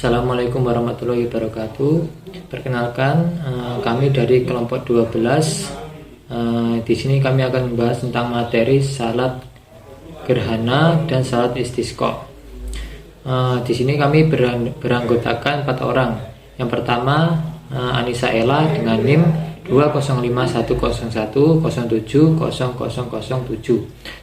Assalamualaikum warahmatullahi wabarakatuh. Perkenalkan, kami dari kelompok 12. Di sini kami akan membahas tentang materi salat gerhana dan salat istisqa. Di sini kami beranggotakan 4 orang. Yang pertama, Anissa Ella dengan NIM 20510107007.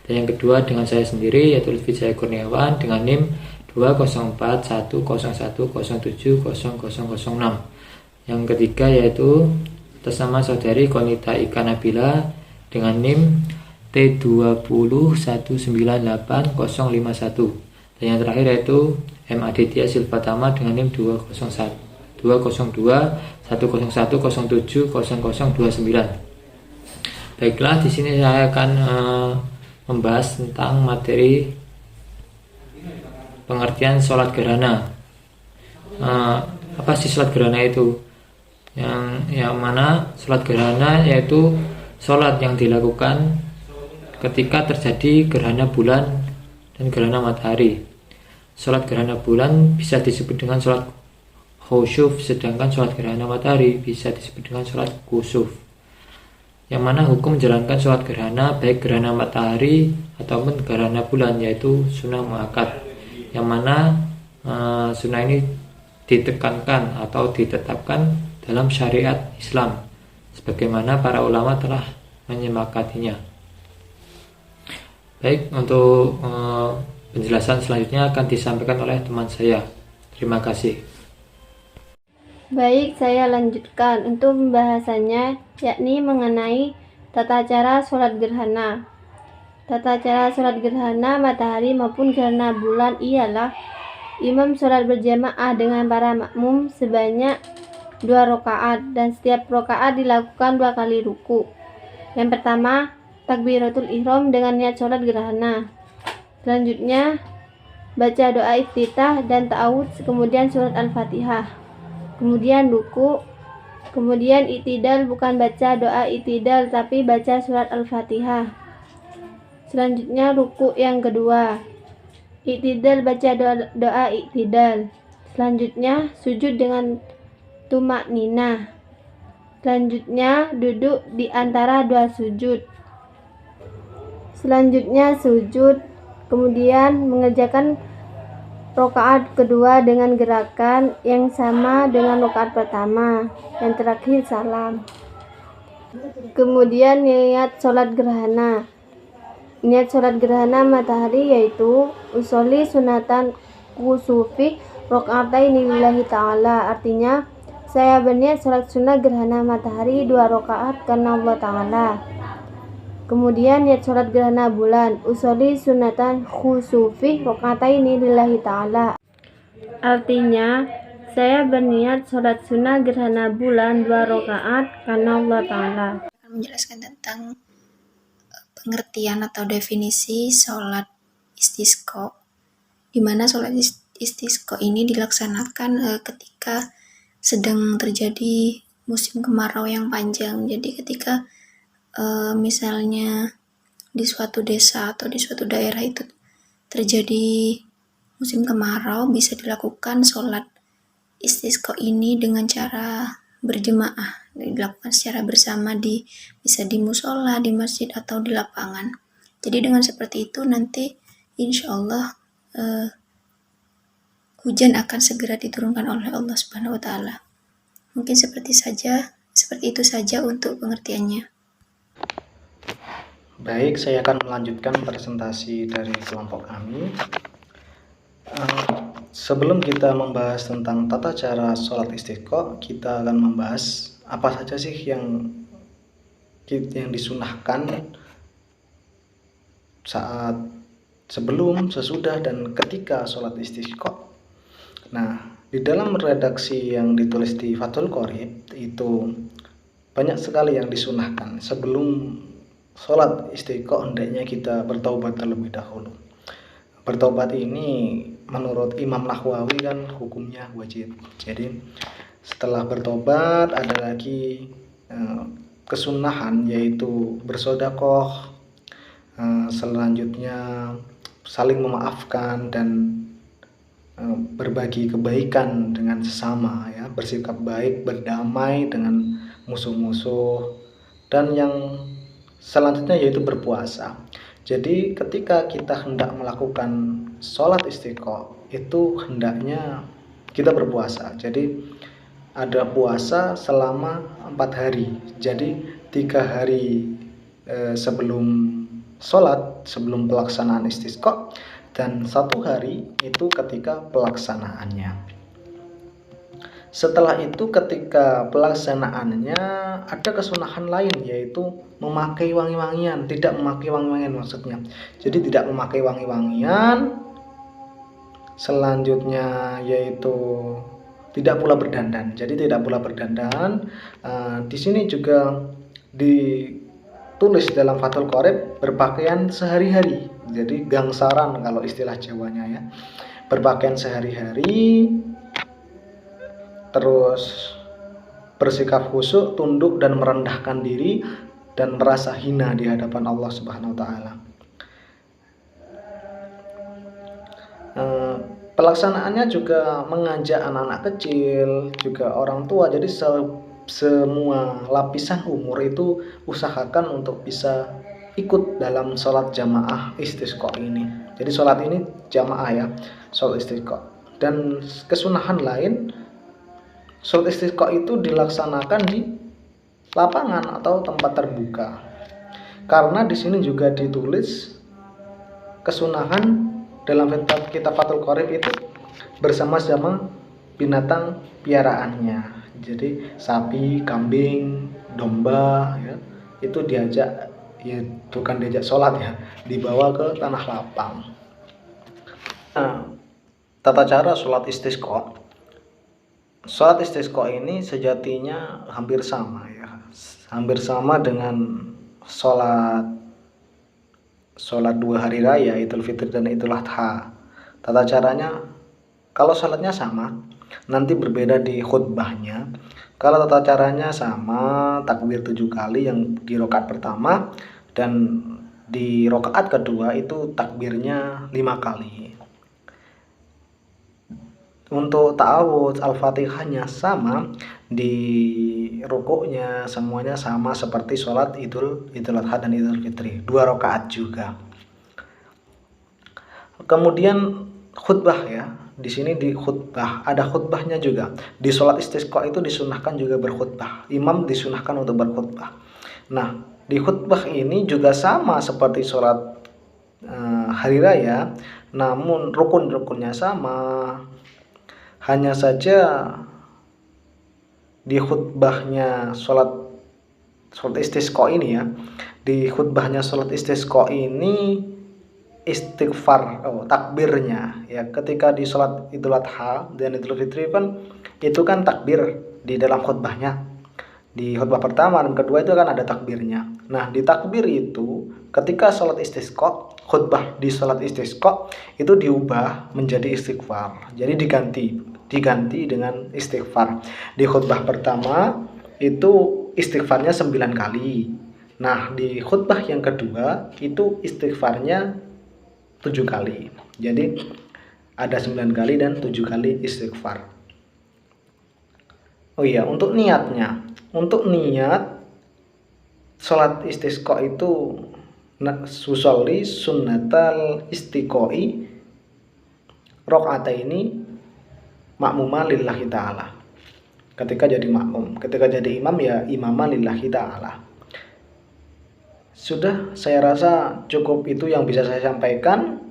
Dan yang kedua dengan saya sendiri, yaitu Lutfi Jaya Kurniawan dengan NIM 2041010700006. Yang ketiga yaitu atas nama saudari Konita Ika Nabila dengan NIM T201981051. Dan yang terakhir yaitu M Aditya Silvatama dengan NIM 2021010700029. Baiklah, di sini saya akan membahas tentang materi pengertian sholat gerhana. Apa sih sholat gerhana itu? Yang mana sholat gerhana yaitu sholat yang dilakukan ketika terjadi gerhana bulan dan gerhana matahari. Sholat gerhana bulan bisa disebut dengan sholat khusuf, sedangkan sholat gerhana matahari bisa disebut dengan sholat kusuf. Yang mana hukum menjalankan sholat gerhana baik gerhana matahari ataupun gerhana bulan yaitu sunnah muakkad. Yang mana sunnah ini ditekankan atau ditetapkan dalam syariat Islam sebagaimana para ulama telah menyepakatinya. Baik, untuk penjelasan selanjutnya akan disampaikan oleh teman saya. Terima kasih. Baik, saya lanjutkan untuk pembahasannya, yakni mengenai tata cara sholat gerhana. Tata cara sholat gerhana matahari maupun gerhana bulan ialah imam sholat berjamaah dengan para makmum sebanyak 2 rakaat dan setiap rakaat dilakukan 2 kali ruku. Yang pertama, takbiratul ihram dengan niat sholat gerhana. Selanjutnya, baca doa iftitah dan ta'awudz, kemudian surat al-fatihah. Kemudian ruku, kemudian i'tidal, bukan baca doa i'tidal tapi baca surat al-fatihah. Selanjutnya ruku yang kedua, i'tidal, baca doa i'tidal. Selanjutnya sujud dengan tumak ninah. Selanjutnya duduk di antara 2 sujud. Selanjutnya sujud, kemudian mengerjakan rakaat kedua dengan gerakan yang sama dengan rakaat pertama. Yang terakhir salam. Kemudian niat sholat gerhana. Niat sholat gerhana matahari yaitu usolli sunatan kusufi rok'ataini lillahi ta'ala. Artinya, saya berniat sholat sunnah gerhana matahari 2 rakaat karena Allah Ta'ala. Kemudian niat sholat gerhana bulan, usolli sunatan khusufi rok'ataini lillahi ta'ala. Artinya, saya berniat sholat sunnah gerhana bulan 2 rakaat karena Allah Ta'ala. Menjelaskan tentang pengertian atau definisi sholat istisqa, di mana sholat istisqa ini dilaksanakan ketika sedang terjadi musim kemarau yang panjang. Jadi ketika misalnya di suatu desa atau di suatu daerah itu terjadi musim kemarau, bisa dilakukan sholat istisqa ini dengan cara berjemaah, dilakukan secara bersama, bisa di musola, di masjid atau di lapangan. Jadi dengan seperti itu nanti insya Allah hujan akan segera diturunkan oleh Allah Subhanahu Wa Taala. Mungkin seperti itu saja untuk pengertiannya. Baik, saya akan melanjutkan presentasi dari kelompok kami. Sebelum kita membahas tentang tata cara sholat istisqa, kita akan membahas apa saja sih yang disunahkan saat sebelum, sesudah, dan ketika sholat istisqa. Nah, di dalam redaksi yang ditulis di Fathul Qorib itu banyak sekali yang disunahkan. Sebelum sholat istisqa hendaknya kita bertaubat terlebih dahulu. Bertobat ini menurut Imam Nahwawi kan hukumnya wajib. Jadi setelah bertobat ada lagi kesunahan yaitu bersedekah, selanjutnya saling memaafkan dan berbagi kebaikan dengan sesama, ya, bersikap baik, berdamai dengan musuh-musuh, dan yang selanjutnya yaitu berpuasa. Jadi ketika kita hendak melakukan sholat istiqo, itu hendaknya kita berpuasa. Jadi ada puasa selama 4 hari. Jadi 3 hari sebelum sholat, sebelum pelaksanaan istisqa, dan 1 hari itu ketika pelaksanaannya. Setelah itu ketika pelaksanaannya ada kesunahan lain, yaitu memakai wangi-wangian. Tidak memakai wangi-wangian maksudnya, jadi tidak memakai wangi-wangian. Selanjutnya yaitu tidak pula berdandan. Jadi tidak pula berdandan. Di sini juga ditulis dalam Fathul Qorib berpakaian sehari-hari. Jadi gangsaran kalau istilah Jawanya, ya. Berpakaian sehari-hari, terus bersikap khusyuk, tunduk dan merendahkan diri, dan merasa hina di hadapan Allah Subhanahu wa taala. Pelaksanaannya juga mengajak anak-anak kecil, juga orang tua. Jadi semua lapisan umur itu usahakan untuk bisa ikut dalam sholat jamaah istisqa ini. Jadi sholat ini jamaah, ya, sholat istisqa. Dan kesunahan lain, sholat istisqa itu dilaksanakan di lapangan atau tempat terbuka. Karena di sini juga ditulis kesunahan dalam kitab Fathul Qorib itu bersama-sama binatang piaraannya. Jadi sapi, kambing, domba, ya, itu diajak, ya bukan diajak sholat, ya, dibawa ke tanah lapang. Nah, tata cara sholat istisqa. Sholat istisqa ini sejatinya hampir sama, ya, hampir sama dengan sholat 2 hari raya, Idul Fitri dan Idul Adha. Tata caranya, kalau sholatnya sama, nanti berbeda di khutbahnya. Kalau tata caranya sama, takbir 7 kali yang di rakaat pertama, dan di rakaat kedua itu takbirnya 5 kali. Untuk ta'awudz Al-Fatihahnya sama, di rukuknya semuanya sama seperti sholat Idul Adha dan Idul Fitri, 2 rakaat juga. Kemudian khutbah, ya, di sini di khutbah ada khutbahnya juga. Di sholat istisqa itu disunahkan juga berkhutbah, imam disunahkan untuk berkhutbah. Nah, di khutbah ini juga sama seperti sholat hari raya, namun rukun-rukunnya sama. Hanya saja di khutbahnya sholat istisqa ini, ya, di khutbahnya sholat istisqa ini istighfar, takbirnya, ya, ketika di sholat Idul Adha dan Idul Fitri kan itu kan takbir di dalam khutbahnya. Di khutbah pertama dan kedua itu kan ada takbirnya. Nah, di takbir itu ketika sholat istisqa, khutbah di sholat istisqa itu diubah menjadi istighfar. Jadi diganti dengan istighfar. Di khutbah pertama itu istighfarnya 9 kali. Nah, di khutbah yang kedua itu istighfarnya 7 kali. Jadi ada 9 kali dan 7 kali istighfar. Oh iya, untuk niatnya. Untuk niat sholat istisqa itu susolli sunnatal istiqoi rakaataini makmuma lillahi ta'ala. Ketika jadi makmum, ketika jadi imam, ya imama lillahi ta'ala. Sudah, saya rasa cukup itu yang bisa saya sampaikan.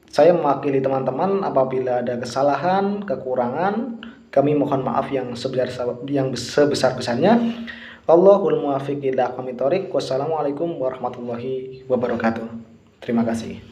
Saya mewakili teman-teman apabila ada kesalahan, kekurangan, kami mohon maaf yang sebesar-besarnya. Allahul muwaffiq ila aqwamit thoriq. Wassalamualaikum warahmatullahi wabarakatuh. Terima kasih.